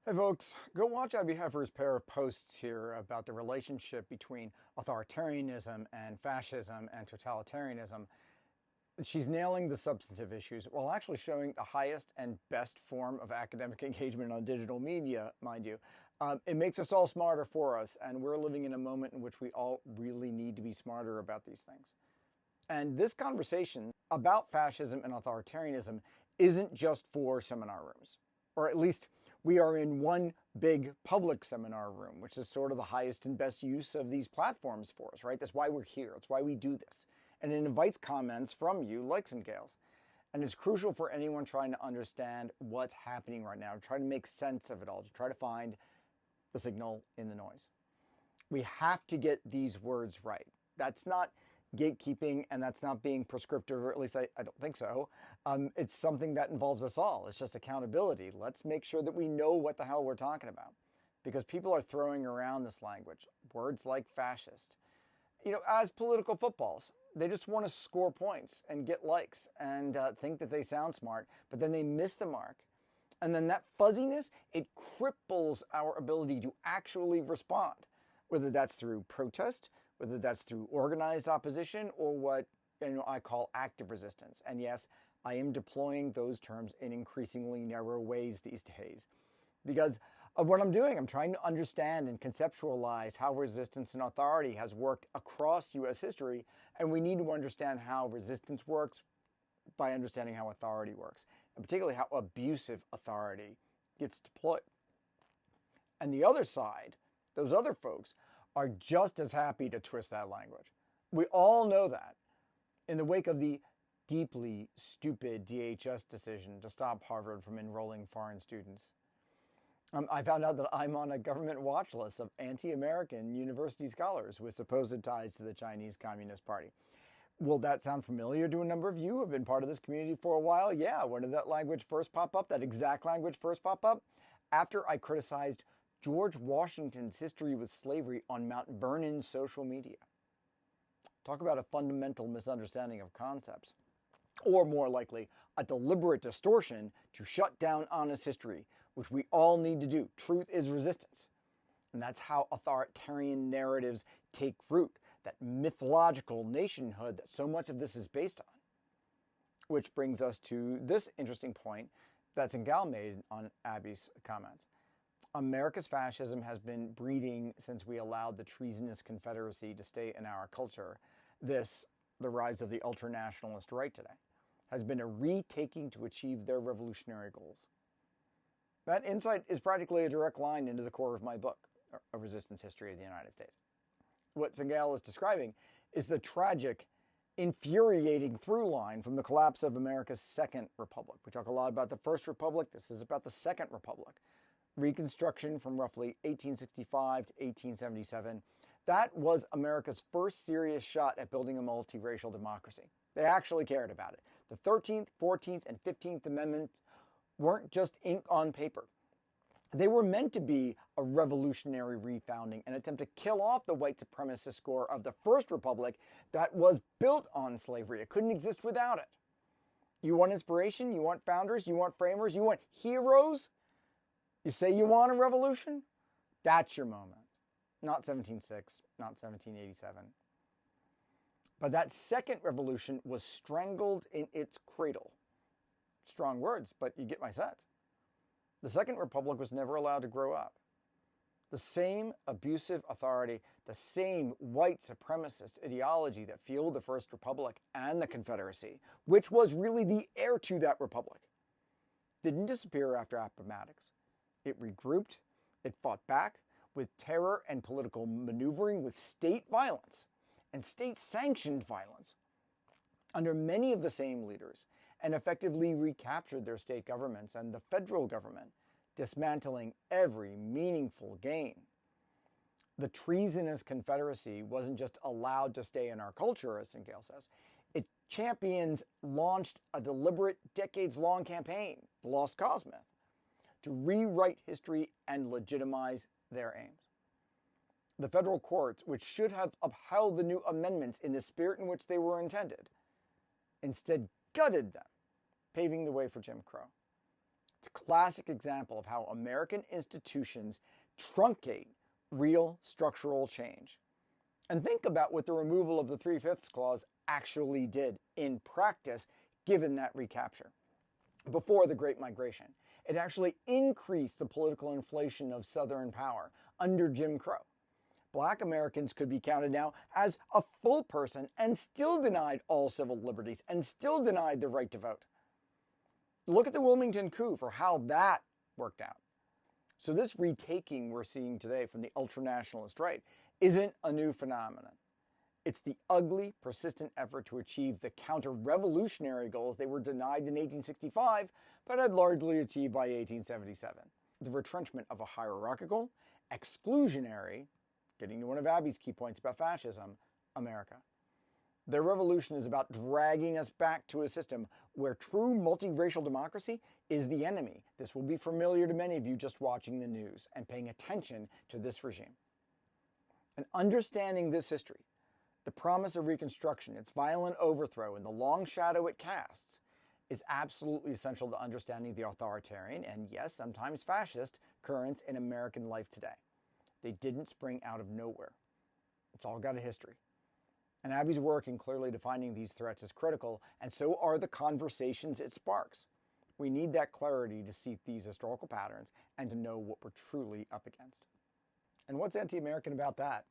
Hey folks, go watch Abby Heffer's pair of posts here about the relationship between authoritarianism and fascism and totalitarianism. She's nailing the substantive issues while actually showing the highest and best form of academic engagement on digital media, mind you. It makes us all smarter for us, and we're living in a moment in which we all really need to be smarter about these things. And this conversation about fascism and authoritarianism isn't just for seminar rooms, or at least we are in one big public seminar room, which is sort of the highest and best use of these platforms for us, right? That's why we're here. That's why we do this. And it invites comments from you, likes and Gaels. And it's crucial for anyone trying to understand what's happening right now, to try to make sense of it all, to try to find the signal in the noise. We have to get these words right. That's not gatekeeping, and that's not being prescriptive, or at least I don't think so. It's something that involves us all. It's just accountability. Let's make sure that we know what the hell we're talking about, because people are throwing around this language, words like fascist, as political footballs. They just want to score points and get likes and think that they sound smart, but then they miss the mark. And then that fuzziness, it cripples our ability to actually respond, whether that's through protest, whether that's through organized opposition, or what I call active resistance. And yes, I am deploying those terms in increasingly narrow ways these days. Because of what I'm doing, I'm trying to understand and conceptualize how resistance and authority has worked across U.S. history, and we need to understand how resistance works by understanding how authority works, and particularly how abusive authority gets deployed. And the other side, those other folks, are just as happy to twist that language. We all know that. In the wake of the deeply stupid DHS decision to stop Harvard from enrolling foreign students, I found out that I'm on a government watch list of anti-American university scholars with supposed ties to the Chinese Communist Party. Will that sound familiar to a number of you who have been part of this community for a while? Yeah, when did that language first pop up, that exact language first pop up? After I criticized George Washington's history with slavery on Mount Vernon's social media. Talk about a fundamental misunderstanding of concepts. Or more likely, a deliberate distortion to shut down honest history, which we all need to do. Truth is resistance. And that's how authoritarian narratives take root, that mythological nationhood that so much of this is based on. Which brings us to this interesting point that Gael made on Abby's comments. America's fascism has been breeding since we allowed the treasonous confederacy to stay in our culture. This, the rise of the ultranationalist right today, has been a retaking to achieve their revolutionary goals. That insight is practically a direct line into the core of my book, A Resistance History of the United States. What Gael is describing is the tragic, infuriating through line from the collapse of America's Second Republic. We talk a lot about the First Republic. This is about the Second Republic. Reconstruction from roughly 1865 to 1877. That was America's first serious shot at building a multiracial democracy. They actually cared about it. The 13th, 14th, and 15th Amendments weren't just ink on paper. They were meant to be a revolutionary refounding, an attempt to kill off the white supremacist core of the First Republic that was built on slavery. It couldn't exist without it. You want inspiration? You want founders? You want framers? You want heroes? You say you want a revolution? That's your moment. Not 1706, not 1787. But that second revolution was strangled in its cradle. Strong words, but you get my sense. The Second Republic was never allowed to grow up. The same abusive authority, the same white supremacist ideology that fueled the First Republic and the Confederacy, which was really the heir to that republic, didn't disappear after Appomattox. It regrouped, it fought back with terror and political maneuvering, with state violence and state-sanctioned violence under many of the same leaders, and effectively recaptured their state governments and the federal government, dismantling every meaningful gain. The treasonous Confederacy wasn't just allowed to stay in our culture, as Gael says. Its champions launched a deliberate, decades-long campaign, the Lost Cause myth, to rewrite history and legitimize their aims. The federal courts, which should have upheld the new amendments in the spirit in which they were intended, instead gutted them, paving the way for Jim Crow. It's a classic example of how American institutions truncate real structural change. And think about what the removal of the 3/5 clause actually did in practice, given that recapture. Before the Great Migration, it actually increased the political inflation of Southern power under Jim Crow. Black Americans could be counted now as a full person and still denied all civil liberties and still denied the right to vote. Look at the Wilmington coup for how that worked out. So this retaking we're seeing today from the ultranationalist right isn't a new phenomenon. It's the ugly, persistent effort to achieve the counter-revolutionary goals they were denied in 1865, but had largely achieved by 1877. The retrenchment of a hierarchical, exclusionary, getting to one of Abby's key points about fascism, America. Their revolution is about dragging us back to a system where true multiracial democracy is the enemy. This will be familiar to many of you just watching the news and paying attention to this regime. And understanding this history, the promise of Reconstruction, its violent overthrow, and the long shadow it casts is absolutely essential to understanding the authoritarian and, yes, sometimes fascist currents in American life today. They didn't spring out of nowhere. It's all got a history. And Abby's work in clearly defining these threats is critical, and so are the conversations it sparks. We need that clarity to see these historical patterns and to know what we're truly up against. And what's anti-American about that?